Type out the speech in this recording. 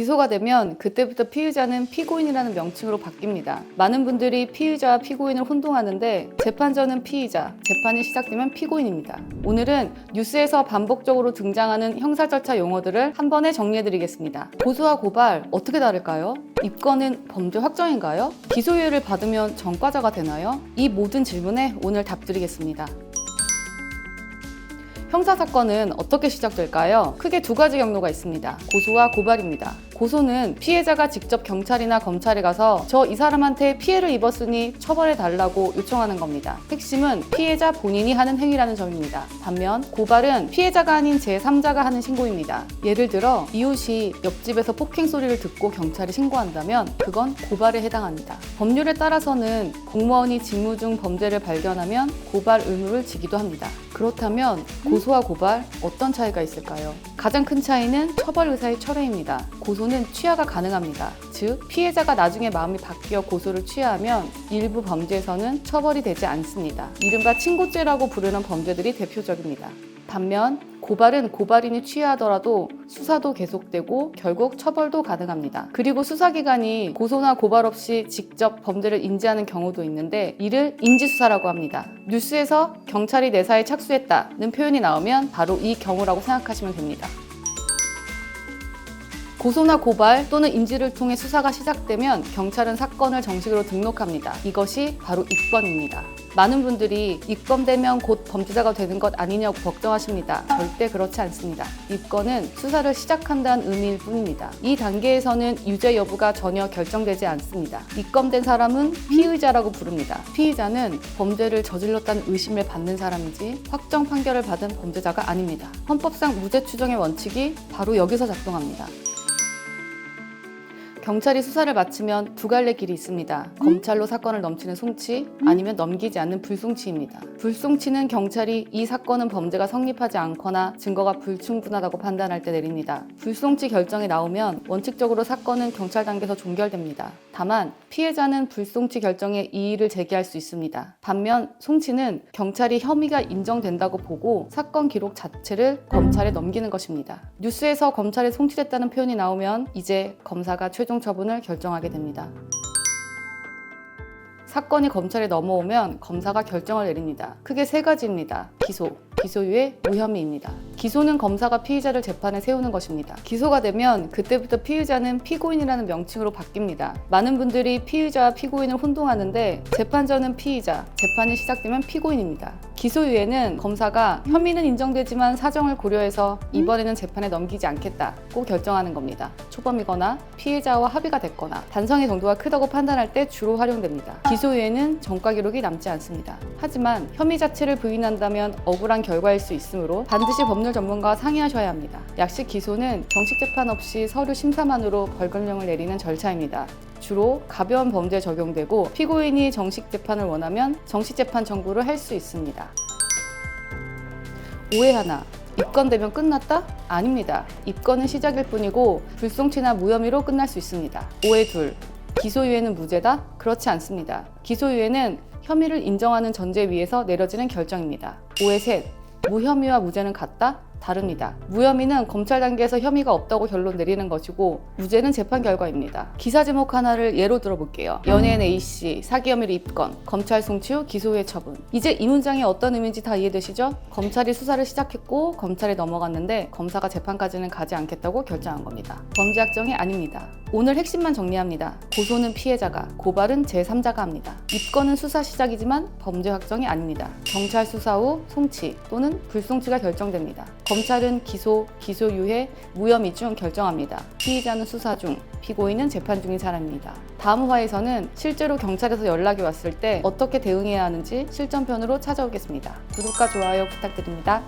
기소가 되면 그때부터 피의자는 피고인이라는 명칭으로 바뀝니다. 많은 분들이 피의자와 피고인을 혼동하는데 재판전은 피의자, 재판이 시작되면 피고인입니다. 오늘은 뉴스에서 반복적으로 등장하는 형사 절차 용어들을 한 번에 정리해드리겠습니다. 고소와 고발 어떻게 다를까요? 입건은 범죄 확정인가요? 기소유예를 받으면 전과자가 되나요? 이 모든 질문에 오늘 답드리겠습니다. 형사사건은 어떻게 시작될까요? 크게 두 가지 경로가 있습니다. 고소와 고발입니다. 고소는 피해자가 직접 경찰이나 검찰에 가서 저 이 사람한테 피해를 입었으니 처벌해달라고 요청하는 겁니다. 핵심은 피해자 본인이 하는 행위라는 점입니다. 반면 고발은 피해자가 아닌 제3자가 하는 신고입니다. 예를 들어 이웃이 옆집에서 폭행 소리를 듣고 경찰에 신고한다면 그건 고발에 해당합니다. 법률에 따라서는 공무원이 직무 중 범죄를 발견하면 고발 의무를 지기도 합니다. 그렇다면 고소와 고발 어떤 차이가 있을까요? 가장 큰 차이는 처벌 의사의 철회입니다. 고소는 취하가 가능합니다. 즉 피해자가 나중에 마음이 바뀌어 고소를 취하하면 일부 범죄에서는 처벌이 되지 않습니다. 이른바 친고죄라고 부르는 범죄들이 대표적입니다. 반면 고발은 고발인이 취하하더라도 수사도 계속되고 결국 처벌도 가능합니다. 그리고 수사기관이 고소나 고발 없이 직접 범죄를 인지하는 경우도 있는데 이를 인지수사라고 합니다. 뉴스에서 경찰이 내사에 착수했다는 표현이 나오면 바로 이 경우라고 생각하시면 됩니다. 고소나 고발 또는 인지를 통해 수사가 시작되면 경찰은 사건을 정식으로 등록합니다. 이것이 바로 입건입니다. 많은 분들이 입건되면 곧 범죄자가 되는 것 아니냐고 걱정하십니다. 절대 그렇지 않습니다. 입건은 수사를 시작한다는 의미일 뿐입니다. 이 단계에서는 유죄 여부가 전혀 결정되지 않습니다. 입건된 사람은 피의자라고 부릅니다. 피의자는 범죄를 저질렀다는 의심을 받는 사람이지 확정 판결을 받은 범죄자가 아닙니다. 헌법상 무죄 추정의 원칙이 바로 여기서 작동합니다. 경찰이 수사를 마치면 두 갈래 길이 있습니다. 검찰로 사건을 넘치는 송치, 아니면 넘기지 않는 불송치입니다. 불송치는 경찰이 이 사건은 범죄가 성립하지 않거나 증거가 불충분하다고 판단할 때 내립니다. 불송치 결정이 나오면 원칙적으로 사건은 경찰 단계에서 종결됩니다. 다만 피해자는 불송치 결정에 이의를 제기할 수 있습니다. 반면 송치는 경찰이 혐의가 인정된다고 보고 사건 기록 자체를 검찰에 넘기는 것입니다. 뉴스에서 검찰에 송치됐다는 표현이 나오면 이제 검사가 최종 처분을 결정하게 됩니다. 사건이 검찰에 넘어오면 검사가 결정을 내립니다. 크게 세 가지입니다. 기소, 기소유예, 무혐의입니다. 기소는 검사가 피의자를 재판에 세우는 것입니다. 기소가 되면 그때부터 피의자는 피고인이라는 명칭으로 바뀝니다. 많은 분들이 피의자와 피고인을 혼동하는데 재판전은 피의자, 재판이 시작되면 피고인입니다. 기소유예는 검사가 혐의는 인정되지만 사정을 고려해서 이번에는 재판에 넘기지 않겠다고 결정하는 겁니다. 초범이거나 피해자와 합의가 됐거나 반성의 정도가 크다고 판단할 때 주로 활용됩니다. 기소유예는 전과 기록이 남지 않습니다. 하지만 혐의 자체를 부인한다면 억울한 결과일 수 있으므로 반드시 법률 전문가와 상의하셔야 합니다. 약식 기소는 정식 재판 없이 서류 심사만으로 벌금형을 내리는 절차입니다. 주로 가벼운 범죄에 적용되고 피고인이 정식 재판을 원하면 정식 재판 청구를 할 수 있습니다. 오해 하나. 입건되면 끝났다? 아닙니다. 입건은 시작일 뿐이고 불송치나 무혐의로 끝날 수 있습니다. 오해 둘. 기소유예는 무죄다? 그렇지 않습니다. 기소유예는 혐의를 인정하는 전제 위에서 내려지는 결정입니다. 오해 셋. 무혐의와 무죄는 같다? 다릅니다. 무혐의는 검찰 단계에서 혐의가 없다고 결론 내리는 것이고 무죄는 재판 결과입니다. 기사 제목 하나를 예로 들어볼게요. 연예인 A씨 사기 혐의로 입건, 검찰 송치 후 기소유예 처분. 이제 이 문장이 어떤 의미인지 다 이해되시죠? 검찰이 수사를 시작했고 검찰에 넘어갔는데 검사가 재판까지는 가지 않겠다고 결정한 겁니다. 범죄 확정이 아닙니다. 오늘 핵심만 정리합니다. 고소는 피해자가, 고발은 제3자가 합니다. 입건은 수사 시작이지만 범죄 확정이 아닙니다. 경찰 수사 후 송치 또는 불송치가 결정됩니다. 검찰은 기소, 기소유예, 무혐의 중 결정합니다. 피의자는 수사 중, 피고인은 재판 중인 사람입니다. 다음 화에서는 실제로 경찰에서 연락이 왔을 때 어떻게 대응해야 하는지 실전편으로 찾아오겠습니다. 구독과 좋아요 부탁드립니다.